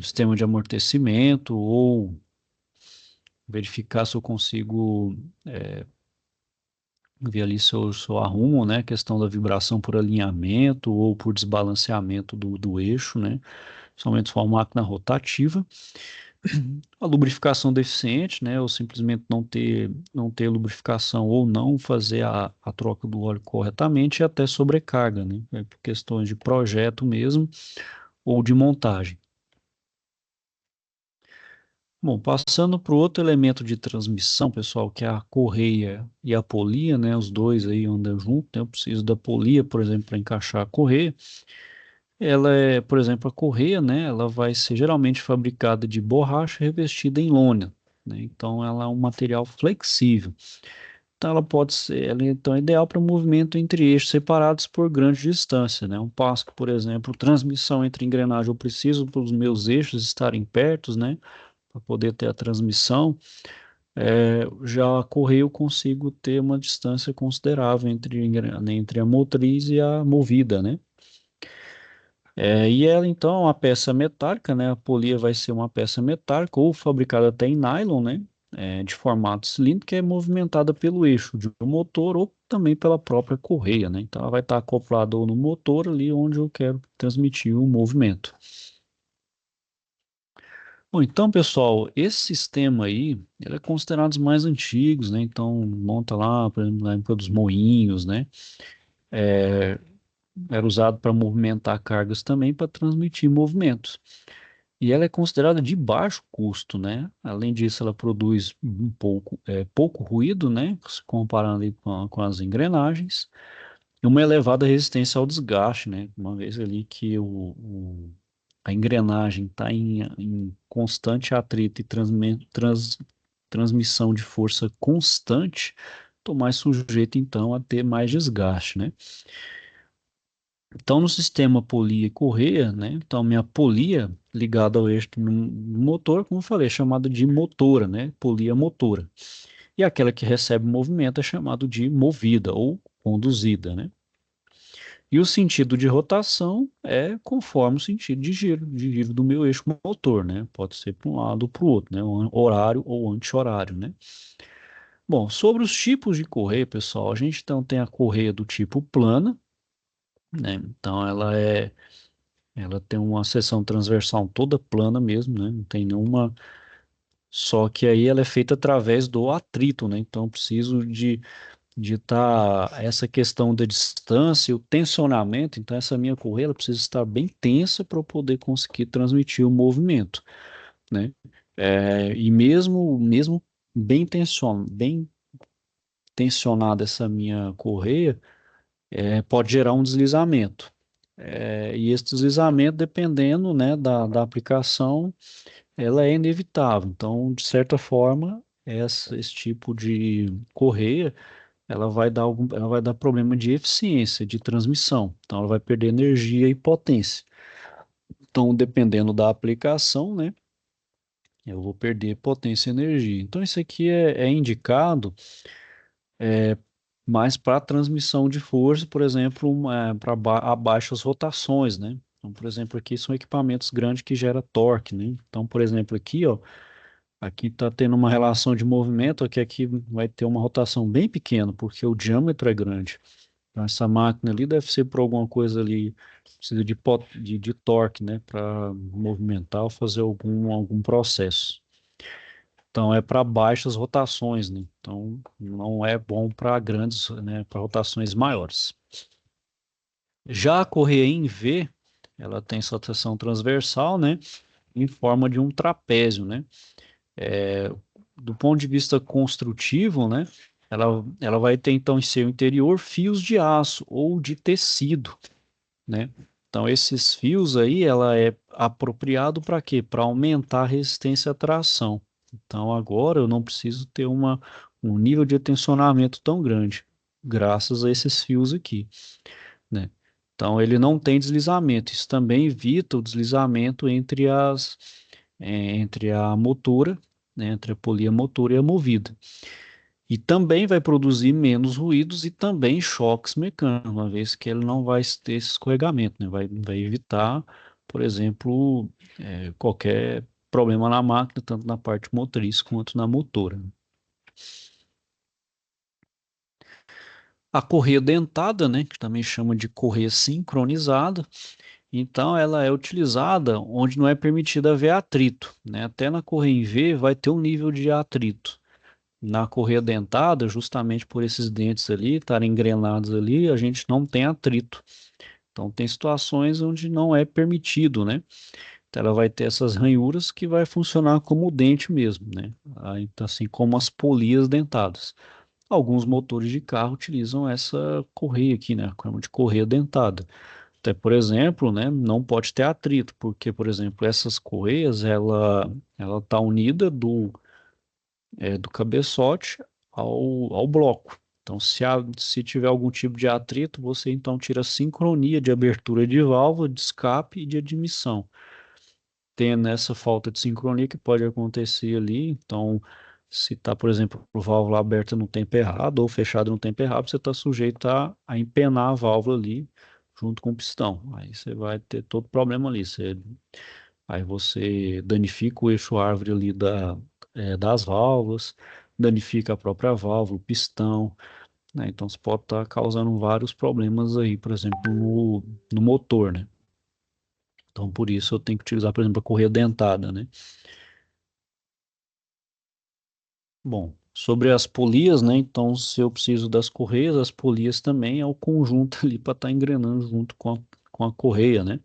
sistema de amortecimento ou verificar se eu consigo ver ali se eu arrumo, né, a questão da vibração por alinhamento ou por desbalanceamento do eixo, né, somente se for uma máquina rotativa. A lubrificação deficiente, né, ou simplesmente não ter lubrificação ou não fazer a troca do óleo corretamente e até sobrecarga, né, por questões de projeto mesmo ou de montagem. Bom, passando para o outro elemento de transmissão, pessoal, que é a correia e a polia, né? Os dois aí andam juntos, né? Eu preciso da polia, por exemplo, para encaixar a correia. Ela é, por exemplo, a correia, né? Ela vai ser geralmente fabricada de borracha revestida em lona, né? Então, ela é um material flexível. Então, então, é ideal para movimento entre eixos separados por grande distância, né? Um passo, por exemplo, transmissão entre engrenagem, eu preciso para os meus eixos estarem perto, né? Para poder ter a transmissão. Já a correia eu consigo ter uma distância considerável entre a motriz e a movida, né? E ela então é uma peça metálica, né? A polia vai ser uma peça metálica ou fabricada até em nylon, né? De formato cilíndrico que é movimentada pelo eixo de um motor ou também pela própria correia, né? Então ela vai estar acoplada ou no motor ali onde eu quero transmitir o movimento. Bom, então, pessoal, esse sistema aí, ele é considerado os mais antigos, né? Então, monta lá, por exemplo, na época dos moinhos, né? Era usado para movimentar cargas também, para transmitir movimentos. E ela é considerada de baixo custo, né? Além disso, ela produz pouco ruído, né? Se comparando ali com as engrenagens, e uma elevada resistência ao desgaste, né? Uma vez ali que a engrenagem está em constante atrito e transmissão de força constante, estou mais sujeito então a ter mais desgaste, né? Então, no sistema polia e correia, né? Então, minha polia ligada ao eixo do motor, como eu falei, é chamada de motora, né? Polia motora. E aquela que recebe movimento é chamado de movida ou conduzida, né? E o sentido de rotação é conforme o sentido de giro do meu eixo motor, né? Pode ser para um lado ou para o outro, né? Horário ou anti-horário, né? Bom, sobre os tipos de correia, pessoal, a gente então tem a correia do tipo plana, né? Então ela tem uma seção transversal toda plana mesmo, né? Não tem nenhuma. Só que aí ela é feita através do atrito, né? Então eu preciso de estar essa questão da distância, o tensionamento. Então essa minha correia ela precisa estar bem tensa para eu poder conseguir transmitir o movimento, né? E mesmo bem tensionada essa minha correia, pode gerar um deslizamento. E esse deslizamento, dependendo, né, da aplicação, ela é inevitável. Então, de certa forma, esse tipo de correia, ela vai dar problema de eficiência, de transmissão. Então, ela vai perder energia e potência. Então, dependendo da aplicação, né, eu vou perder potência e energia. Então, isso aqui é indicado mais para transmissão de força, por exemplo, para baixas rotações, né? Então, por exemplo, aqui são equipamentos grandes que geram torque, né? Então, por exemplo, aqui, ó, aqui está tendo uma relação de movimento, aqui vai ter uma rotação bem pequena, porque o diâmetro é grande. Então, essa máquina ali deve ser por alguma coisa ali, precisa de torque, né, para movimentar ou fazer algum processo. Então, é para baixas rotações, né? Então, não é bom para grandes, né, para rotações maiores. Já a correia em V, ela tem sua seção transversal, né, em forma de um trapézio, né? Do ponto de vista construtivo, né, ela vai ter então em seu interior fios de aço ou de tecido, né? Então esses fios aí, ela é apropriado para quê? Para aumentar a resistência à tração. Então agora eu não preciso ter um nível de tensionamento tão grande, graças a esses fios aqui, né? Então ele não tem deslizamento. Isso também evita o deslizamento entre a motora, né, entre a polia motora e a movida. E também vai produzir menos ruídos e também choques mecânicos, uma vez que ele não vai ter esse escorregamento, né? Vai evitar, por exemplo, qualquer problema na máquina, tanto na parte motriz quanto na motora. A correia dentada, né, que também chama de correia sincronizada, então ela é utilizada onde não é permitido haver atrito, né? Até na correia em V vai ter um nível de atrito. Na correia dentada, justamente por esses dentes ali estarem engrenados ali, a gente não tem atrito. Então tem situações onde não é permitido, né? Então, ela vai ter essas ranhuras que vai funcionar como o dente mesmo, né? Então, assim como as polias dentadas. Alguns motores de carro utilizam essa correia aqui, né? Chamam de correia dentada. Até, por exemplo, né, não pode ter atrito, porque, por exemplo, essas correias, ela tá unida do cabeçote ao bloco. Então, se tiver algum tipo de atrito, você então tira a sincronia de abertura de válvula, de escape e de admissão. Tendo essa falta de sincronia que pode acontecer ali, então, se está, por exemplo, a válvula aberta no tempo errado ou fechada no tempo errado, você está sujeito a empenar a válvula ali junto com o pistão. Aí você vai ter todo problema ali. Aí você danifica o eixo árvore ali das válvulas, danifica a própria válvula, o pistão, né? Então você pode estar causando vários problemas aí, por exemplo, no motor, né? Então por isso eu tenho que utilizar, por exemplo, a correia dentada, né? Bom, sobre as polias, né? Então, se eu preciso das correias, as polias também é o conjunto ali para estar engrenando junto com a correia, né?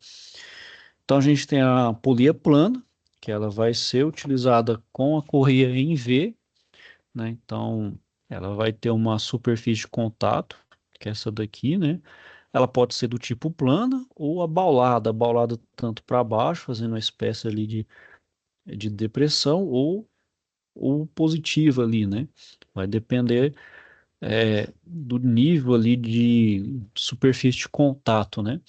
Então, a gente tem a polia plana, que ela vai ser utilizada com a correia em V, né? Então, ela vai ter uma superfície de contato, que é essa daqui, né? Ela pode ser do tipo plana ou abaulada tanto para baixo, fazendo uma espécie ali de depressão, ou positiva ali, né? Vai depender do nível ali de superfície de contato, né?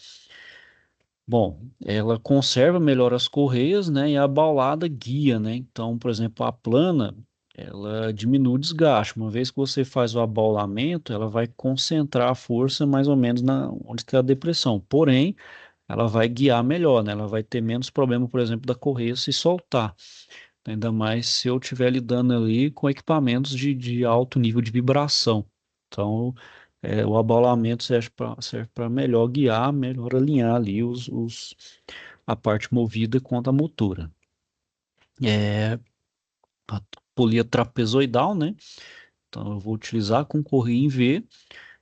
Bom, ela conserva melhor as correias, né? E a abaulada guia, né? Então, por exemplo, a plana, ela diminui o desgaste. Uma vez que você faz o abaulamento, ela vai concentrar a força mais ou menos onde está a depressão. Porém, ela vai guiar melhor, né? Ela vai ter menos problema, por exemplo, da correia se soltar. Ainda mais se eu estiver lidando ali com equipamentos de alto nível de vibração. Então, o abaulamento serve para melhor guiar, melhor alinhar ali a parte movida com a motora. É a polia trapezoidal, né? Então, eu vou utilizar com correia em V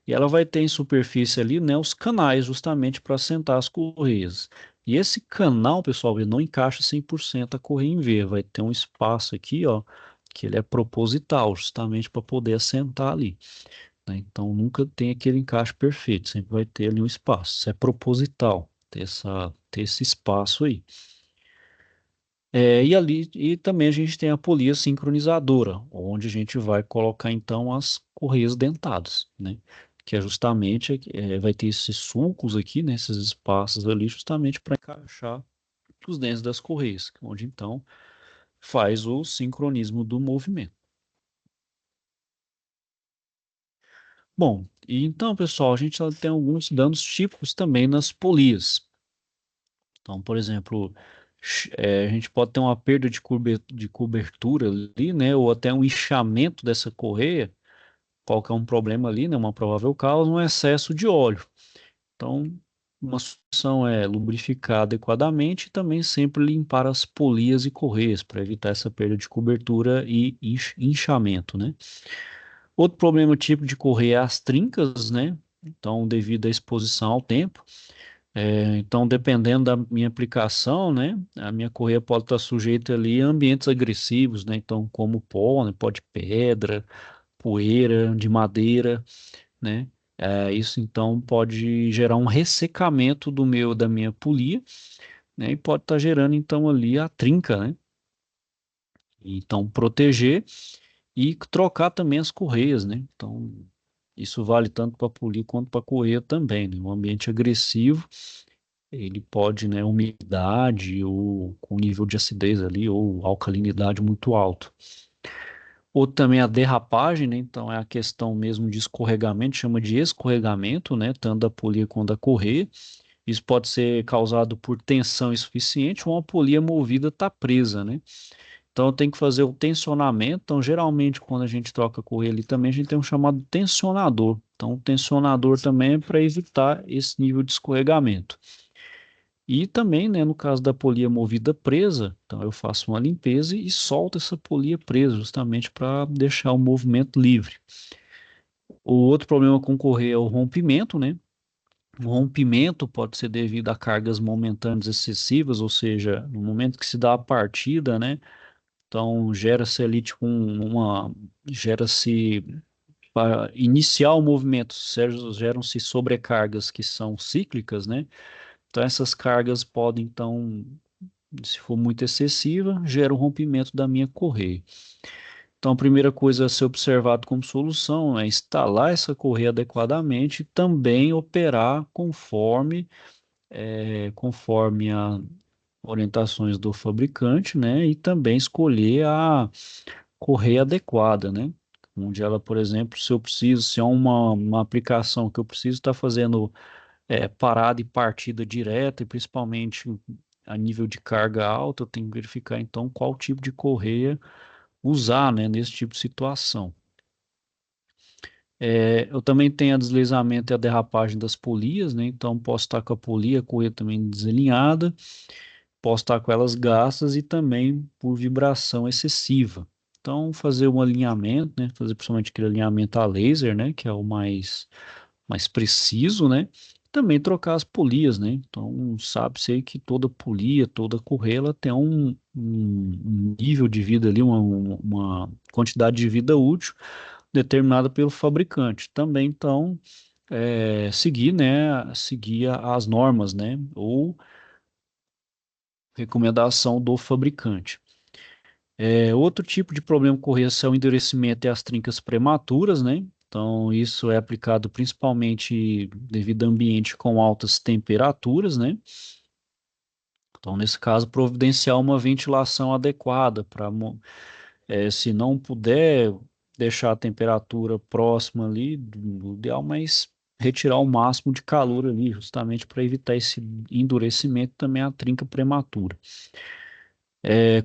e ela vai ter em superfície ali, né, os canais justamente para assentar as correias. E esse canal, pessoal, ele não encaixa 100% a correia em V, vai ter um espaço aqui, ó, que ele é proposital, justamente para poder assentar ali, né? Então nunca tem aquele encaixe perfeito, sempre vai ter ali um espaço. Isso é proposital, ter esse espaço aí. E também a gente tem a polia sincronizadora, onde a gente vai colocar então as correias dentadas, né? Que é justamente, vai ter esses sulcos aqui, né? Esses espaços ali, justamente para encaixar os dentes das correias, onde então faz o sincronismo do movimento. Bom, e então, pessoal, a gente tem alguns danos típicos também nas polias. Então, por exemplo, a gente pode ter uma perda de cobertura ali, né? Ou até um inchamento dessa correia, qualquer um problema ali, né? Uma provável causa, um excesso de óleo. Então, uma solução é lubrificar adequadamente e também sempre limpar as polias e correias para evitar essa perda de cobertura e inchamento, né? Outro problema típico de correia é as trincas, né? Então, devido à exposição ao tempo. Então, dependendo da minha aplicação, né, a minha correia pode estar sujeita ali a ambientes agressivos, né, então como pó, né, pó de pedra, poeira, de madeira, né, isso então pode gerar um ressecamento da minha polia, né, e pode estar gerando então ali a trinca, né, então proteger e trocar também as correias, né, então isso vale tanto para polir quanto para correia também, né, um ambiente agressivo ele pode, né, umidade ou com nível de acidez ali ou alcalinidade muito alto. Ou também a derrapagem, né, então é a questão mesmo de escorregamento, chama de escorregamento, né, tanto da polia quanto da correia. Isso pode ser causado por tensão insuficiente ou uma polia movida está presa, né? Então tem que fazer o tensionamento. Então, geralmente, quando a gente troca a correia ali também, a gente tem um chamado tensionador. Então, o tensionador também é para evitar esse nível de escorregamento. E também, né, no caso da polia movida presa, então eu faço uma limpeza e solto essa polia presa, justamente para deixar o movimento livre. O outro problema com correia é o rompimento, né? O rompimento pode ser devido a cargas momentâneas excessivas, ou seja, no momento que se dá a partida, né? Então gera-se ali tipo gera-se para iniciar o movimento, geram-se sobrecargas que são cíclicas, né? Então essas cargas podem então, se for muito excessiva, gera o rompimento da minha correia. Então, a primeira coisa a ser observado como solução é instalar essa correia adequadamente e também operar conforme as orientações do fabricante, né? E também escolher a correia adequada, né? Onde ela, por exemplo, se é uma aplicação que eu preciso estar fazendo parada e partida direta, e principalmente a nível de carga alta, eu tenho que verificar então qual tipo de correia usar, né, nesse tipo de situação. Eu também tenho a deslizamento e a derrapagem das polias, né? Então posso estar com a polia, a correia também desalinhada, posso estar com elas gastas e também por vibração excessiva. Então fazer um alinhamento, né? Fazer principalmente aquele alinhamento a laser, né? Que é o mais preciso, né? Também trocar as polias, né? Então sabe-se aí que toda polia, toda correia, ela tem um nível de vida ali, uma quantidade de vida útil determinada pelo fabricante. Também, então, seguir, né, seguir as normas, né, ou recomendação do fabricante. Outro tipo de problema com correção e endurecimento é as trincas prematuras, né? Então, isso é aplicado principalmente devido a ambiente com altas temperaturas, né? Então, nesse caso, providenciar uma ventilação adequada para, se não puder deixar a temperatura próxima ali do ideal, mas retirar o máximo de calor ali, justamente para evitar esse endurecimento também a trinca prematura.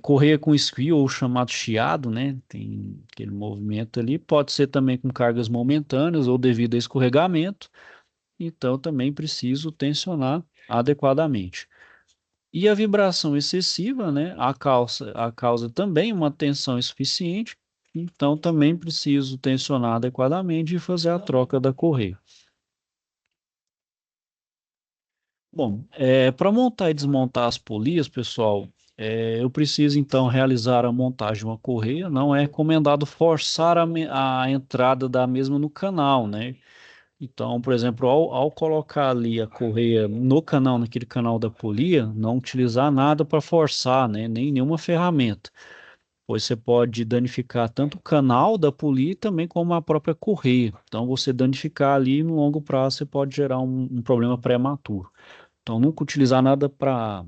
Correia com esquio ou chamado chiado, né? Tem aquele movimento ali, pode ser também com cargas momentâneas ou devido a escorregamento, então também preciso tensionar adequadamente. E a vibração excessiva, né? A causa também uma tensão insuficiente, então também preciso tensionar adequadamente e fazer a troca da correia. Bom, para montar e desmontar as polias, pessoal, eu preciso então realizar a montagem de uma correia. Não é recomendado forçar a entrada da mesma no canal, né? Então, por exemplo, ao colocar ali a correia no canal, naquele canal da polia, não utilizar nada para forçar, né? Nem nenhuma ferramenta, pois você pode danificar tanto o canal da polia também como a própria correia. Então, você danificar ali no longo prazo, você pode gerar um problema prematuro. Então, nunca utilizar nada para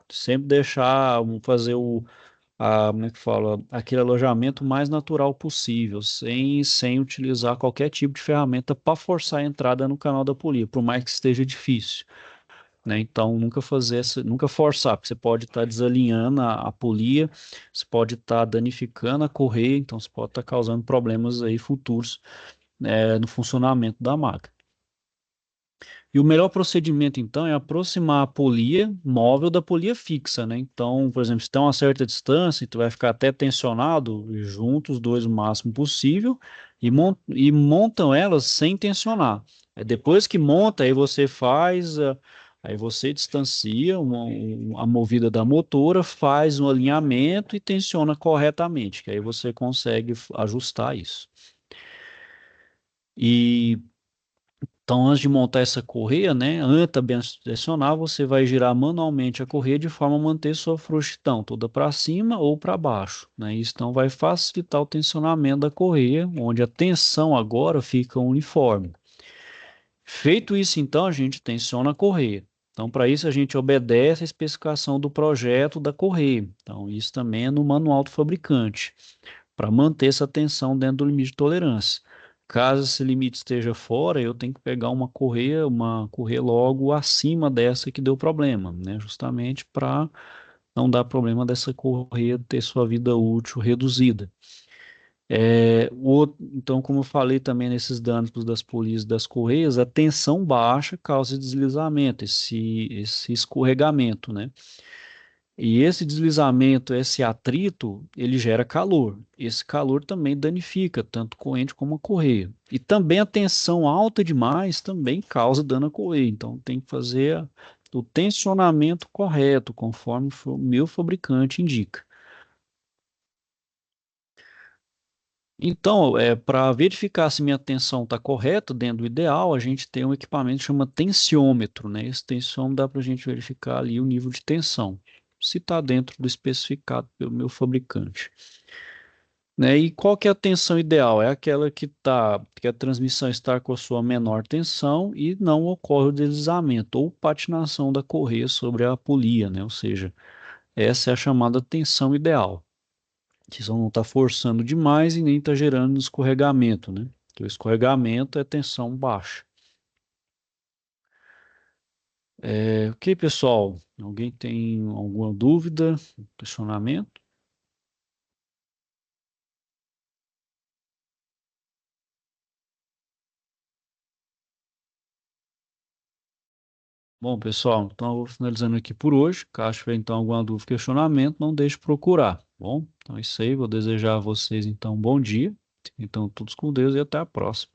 sempre deixar, fazer como é que fala, aquele alojamento mais natural possível, sem utilizar qualquer tipo de ferramenta para forçar a entrada no canal da polia, por mais que esteja difícil, né? Então, nunca forçar, porque você pode estar desalinhando a polia, você pode estar danificando a correia, então você pode estar causando problemas aí futuros, no funcionamento da máquina. E o melhor procedimento, então, é aproximar a polia móvel da polia fixa, né? Então, por exemplo, se tem uma certa distância, tu vai ficar até tensionado, junta os dois o máximo possível e montam elas sem tensionar. Depois que monta, aí você distancia a movida da motora, faz um alinhamento e tensiona corretamente, que aí você consegue ajustar isso. E então, antes de montar essa correia, né, antes também de direcionar, você vai girar manualmente a correia de forma a manter sua frouxidão toda para cima ou para baixo, né? Isso então vai facilitar o tensionamento da correia, onde a tensão agora fica uniforme. Feito isso, então, a gente tensiona a correia. Então, para isso, a gente obedece a especificação do projeto da correia. Então, isso também é no manual do fabricante, para manter essa tensão dentro do limite de tolerância. Caso esse limite esteja fora, eu tenho que pegar uma correia logo acima dessa que deu problema, né? Justamente para não dar problema dessa correia ter sua vida útil reduzida. Então, como eu falei também nesses danos das polias e das correias, a tensão baixa causa deslizamento, esse escorregamento, né? E esse deslizamento, esse atrito, ele gera calor. Esse calor também danifica tanto a corrente como a correia. E também a tensão alta demais também causa dano à correia. Então tem que fazer o tensionamento correto, conforme o meu fabricante indica. Então, para verificar se minha tensão está correta, dentro do ideal, a gente tem um equipamento que chama tensiômetro, né? Esse tensiômetro dá para a gente verificar ali o nível de tensão, se está dentro do especificado pelo meu fabricante. Né? E qual que é a tensão ideal? É aquela que a transmissão está com a sua menor tensão e não ocorre o deslizamento ou patinação da correia sobre a polia, né? Ou seja, essa é a chamada tensão ideal, que só não está forçando demais e nem está gerando escorregamento, né? Que o escorregamento é tensão baixa. Ok, pessoal. Alguém tem alguma dúvida, questionamento? Bom, pessoal, então eu vou finalizando aqui por hoje. Caso tiver então alguma dúvida, questionamento, não deixe de procurar, tá bom? Então é isso aí, vou desejar a vocês então um bom dia. Então, todos com Deus e até a próxima.